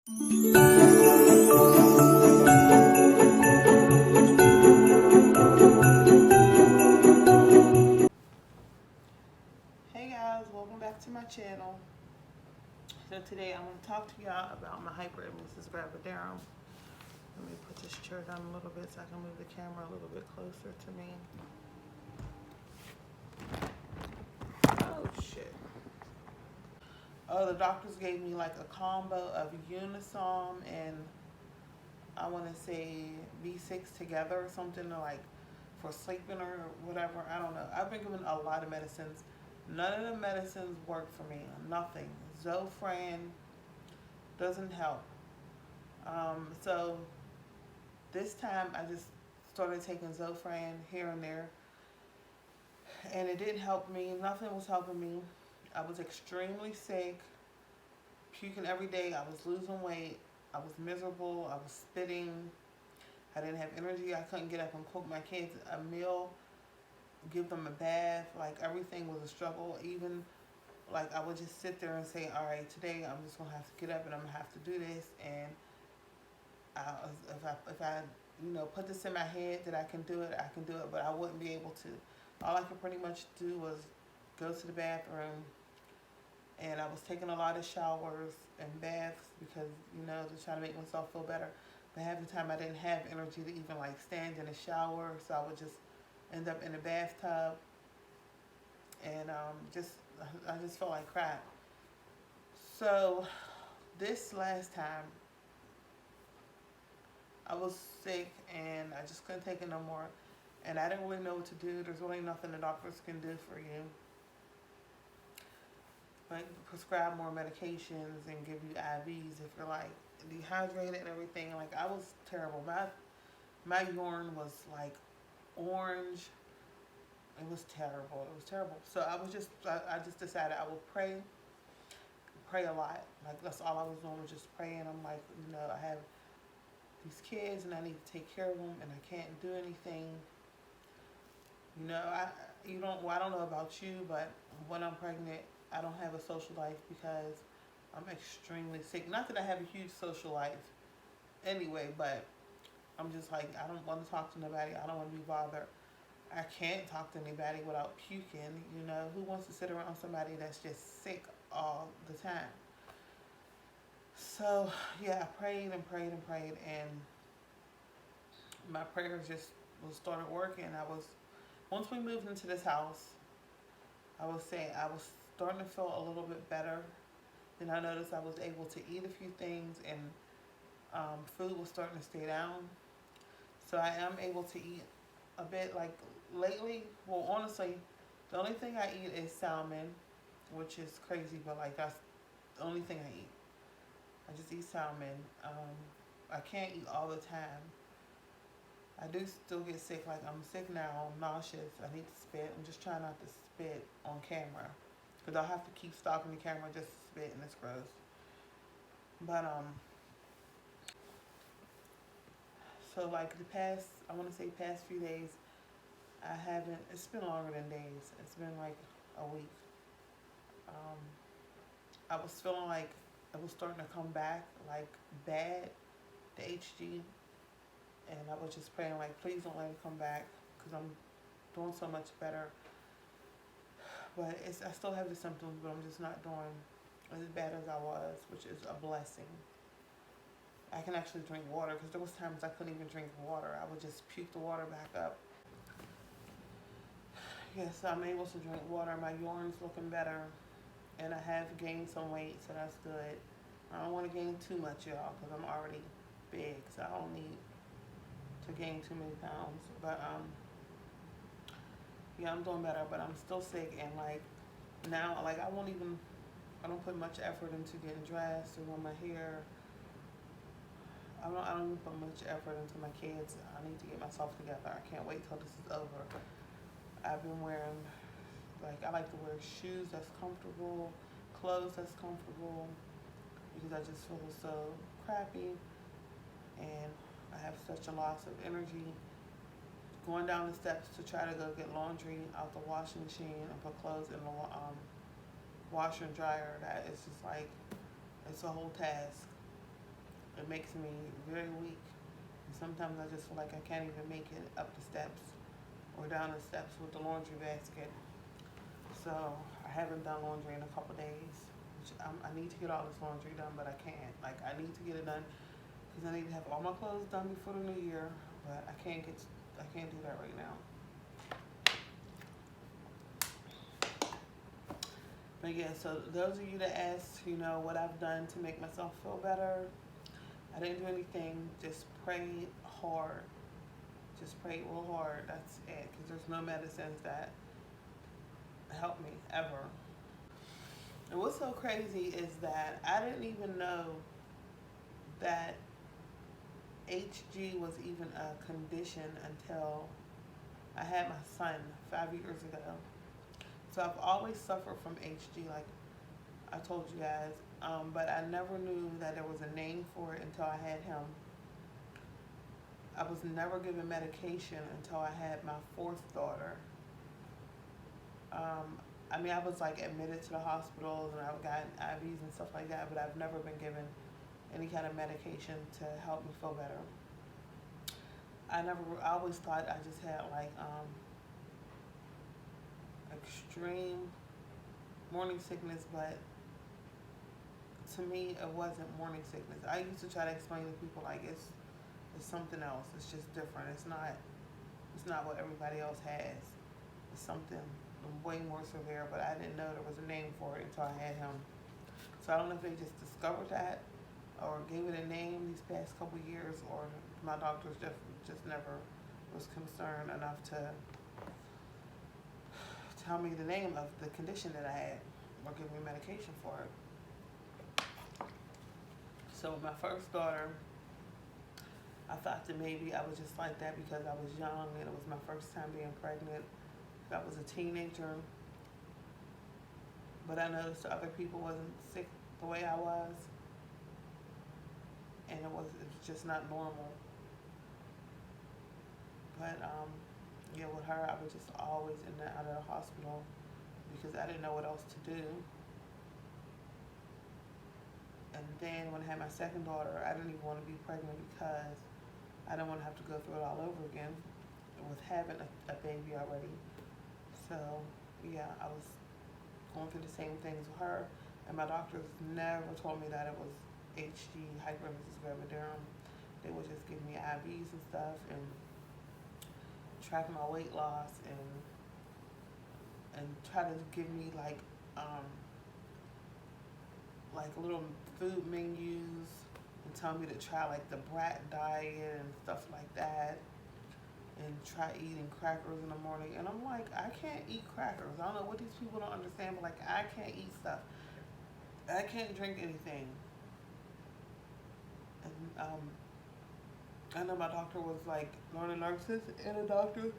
Hey guys, welcome back to my channel. So today I'm going to talk to y'all about my Hyperemisis Gravidarum. Let me put this chair down a little bit so I can move the camera a little bit closer to me. Oh shit. Oh, the doctors gave me like a combo of Unisom and I want to say B6 together or something, or like for sleeping or whatever. I don't know. I've been given a lot of medicines. None of the medicines work for me. Nothing. Zofran doesn't help. So this time I just started taking Zofran here and there, and it didn't help me. Nothing was helping me. I was extremely sick, puking every day. I was losing weight. I was miserable. I was spitting. I didn't have energy. I couldn't get up and cook my kids a meal, give them a bath. Like everything was a struggle. Even like I would just sit there and say, all right, today I'm just going to have to get up and I'm going to have to do this. And if I put this in my head that I can do it, I can do it, but I wouldn't be able to. All I could pretty much do was go to the bathroom, and I was taking a lot of showers and baths because, to try to make myself feel better. But half the time I didn't have energy to even like stand in a shower, so I would just end up in the bathtub, and I just felt like crap. So this last time I was sick and I just couldn't take it no more, and I didn't really know what to do. There's really nothing the doctors can do for you. Like prescribe more medications and give you IVs if you're like dehydrated and everything. Like I was terrible. My urine was like orange. It was terrible. It was terrible. So I just decided I will pray a lot. Like that's all I was doing was just praying. I'm like, I have these kids and I need to take care of them and I can't do anything. I don't know about you, but when I'm pregnant, I don't have a social life because I'm extremely sick. Not that I have a huge social life anyway, but I'm just like, I don't want to talk to nobody. I don't want to be bothered. I can't talk to anybody without puking. Who wants to sit around somebody that's just sick all the time? So, yeah, I prayed and prayed and prayed, and my prayers just started working. Once we moved into this house, I was starting to feel a little bit better. Then I noticed I was able to eat a few things, and food was starting to stay down. So I am able to eat a bit. Like lately, well, honestly, the only thing I eat is salmon, which is crazy, but like that's the only thing I eat. I just eat salmon. I can't eat all the time. I do still get sick. Like I'm sick now. I'm nauseous. I need to spit. I'm just trying not to spit on camera because I'll have to keep stopping the camera just to spit, and it's gross. But so like the past, I want to say past few days, I haven't. It's been longer than days. It's been like a week. I was feeling like it was starting to come back, like bad, the HG, and I was just praying like, please don't let it come back because I'm doing so much better. But I still have the symptoms, but I'm just not doing as bad as I was, which is a blessing. I can actually drink water because there was times I couldn't even drink water. I would just puke the water back up. Yes, I'm able to drink water. My urine's looking better, and I have gained some weight, so that's good. I don't want to gain too much, y'all, because I'm already big, so I don't need to gain too many pounds. But yeah, I'm doing better, but I'm still sick, and like now, like I don't put much effort into getting dressed or on my hair. I don't even put much effort into my kids. I need to get myself together. I can't wait till this is over. I've been wearing, I like to wear shoes that's comfortable, clothes that's comfortable, because I just feel so crappy, and I have such a loss of energy. Going down the steps to try to go get laundry out the washing machine and put clothes in the washer and dryer, that is just like, it's a whole task. it makes me very weak. And sometimes I just feel like I can't even make it up the steps or down the steps with the laundry basket. So I haven't done laundry in a couple days. I need to get all this laundry done, but I can't. Like, I need to get it done because I need to have all my clothes done before the new year. But I can't do that right now. But yeah, so those of you that asked, what I've done to make myself feel better, I didn't do anything. Just prayed hard. Just prayed real hard. That's it. Because there's no medicines that help me ever. And what's so crazy is that I didn't even know that HG was even a condition until I had my son 5 years ago. So I've always suffered from HG, like I told you guys, but I never knew that there was a name for it until I had him. I was never given medication until I had my fourth daughter. I was like admitted to the hospitals and I got IVs and stuff like that, but I've never been given any kind of medication to help me feel better. I always thought I just had like extreme morning sickness, but to me it wasn't morning sickness. I used to try to explain to people like it's something else. It's just different. It's not what everybody else has. It's something way more severe, but I didn't know there was a name for it until I had him. So I don't know if they just discovered that or gave it a name these past couple years, or my doctors just never was concerned enough to tell me the name of the condition that I had or give me medication for it. So with my first daughter, I thought that maybe I was just like that because I was young and it was my first time being pregnant. I was a teenager, but I noticed other people wasn't sick the way I was, and it was just not normal. But yeah, with her, I was just always in and out of the hospital because I didn't know what else to do. And then when I had my second daughter, I didn't even want to be pregnant because I didn't want to have to go through it all over again with having a baby already. So yeah, I was going through the same things with her, and my doctors never told me that it was HG, Hyperemisis Gravidarum. They would just give me IVs and stuff and track my weight loss and try to give me like little food menus and tell me to try like the brat diet and stuff like that. And try eating crackers in the morning. And I'm like, I can't eat crackers. I don't know what these people don't understand, but like, I can't eat stuff. I can't drink anything. And I know my doctor was like learning nurses, and the doctor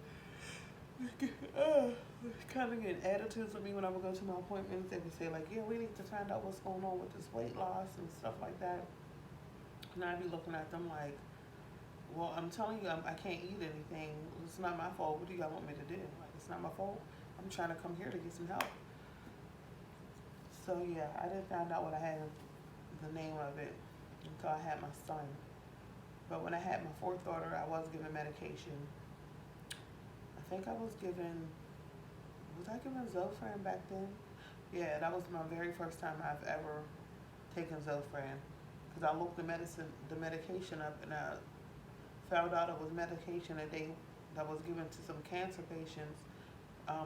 kind of getting attitudes with me when I would go to my appointments. They would say like, yeah, we need to find out what's going on with this weight loss and stuff like that. And I'd be looking at them like, well, I'm telling you, I can't eat anything. It's not my fault. What do you guys want me to do? Like, it's not my fault. I'm trying to come here to get some help. So yeah, I didn't find out what I had, the name of it, until I had my son. But when I had my fourth daughter, I was given medication. I think I was given Zofran back then? Yeah, that was my very first time I've ever taken Zofran. Because I looked the medication up, and I found out it was medication that was given to some cancer patients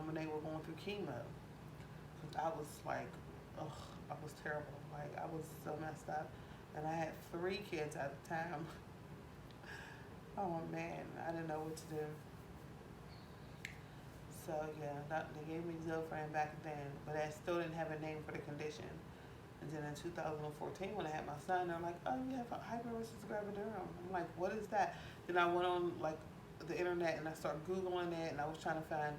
when they were going through chemo. I was like, I was terrible. Like, I was so messed up. And I had 3 kids at the time. Oh man, I didn't know what to do. So yeah, they gave me Zofran back then, but I still didn't have a name for the condition. And then in 2014, when I had my son, they're like, oh, you have Hyperemisis Gravidarum. I'm like, what is that? Then I went on like the internet and I started Googling it, and I was trying to find,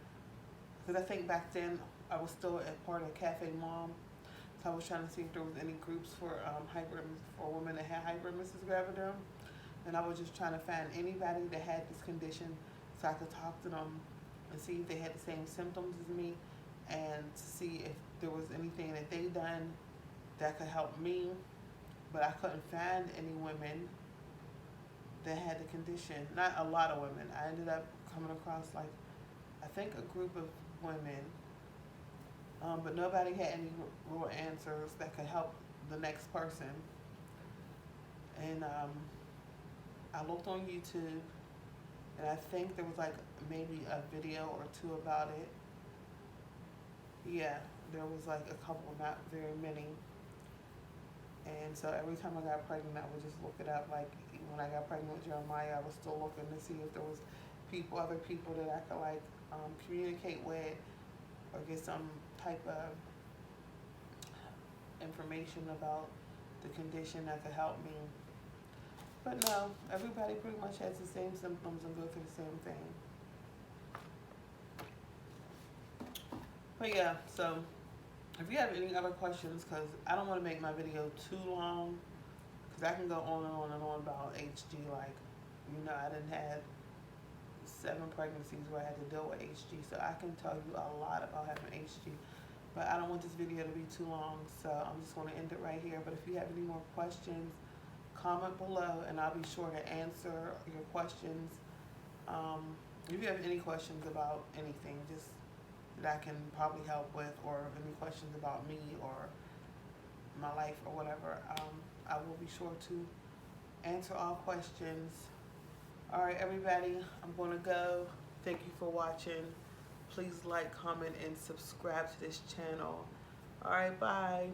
because I think back then I was still a part of Cafe Mom, so I was trying to see if there was any groups for women that had Hyperemisis Gravidarum, and I was just trying to find anybody that had this condition so I could talk to them and see if they had the same symptoms as me, and to see if there was anything that they done that could help me but I couldn't find any women that had the condition. Not a lot of women. I ended up coming across like, I think a group of women, but nobody had any real answers that could help the next person. And I looked on YouTube, and I think there was like maybe a video or two about it. Yeah, there was like a couple, not very many. And so every time I got pregnant, I would just look it up. Like when I got pregnant with Jeremiah, I was still looking to see if there was other people that I could like communicate with or get some type of information about the condition that could help me. But no, everybody pretty much has the same symptoms and go through the same thing. But yeah, so if you have any other questions, because I don't want to make my video too long, because I can go on and on and on about HG. Like, you know, I done had 7 pregnancies where I had to deal with HG, so I can tell you a lot about having HG. But I don't want this video to be too long, so I'm just going to end it right here. But if you have any more questions, comment below, and I'll be sure to answer your questions. If you have any questions about anything, just that I can probably help with, or any questions about me or my life or whatever, I will be sure to answer all questions. All right, everybody, I'm going to go. Thank you for watching. Please like, comment, and subscribe to this channel. All right, bye.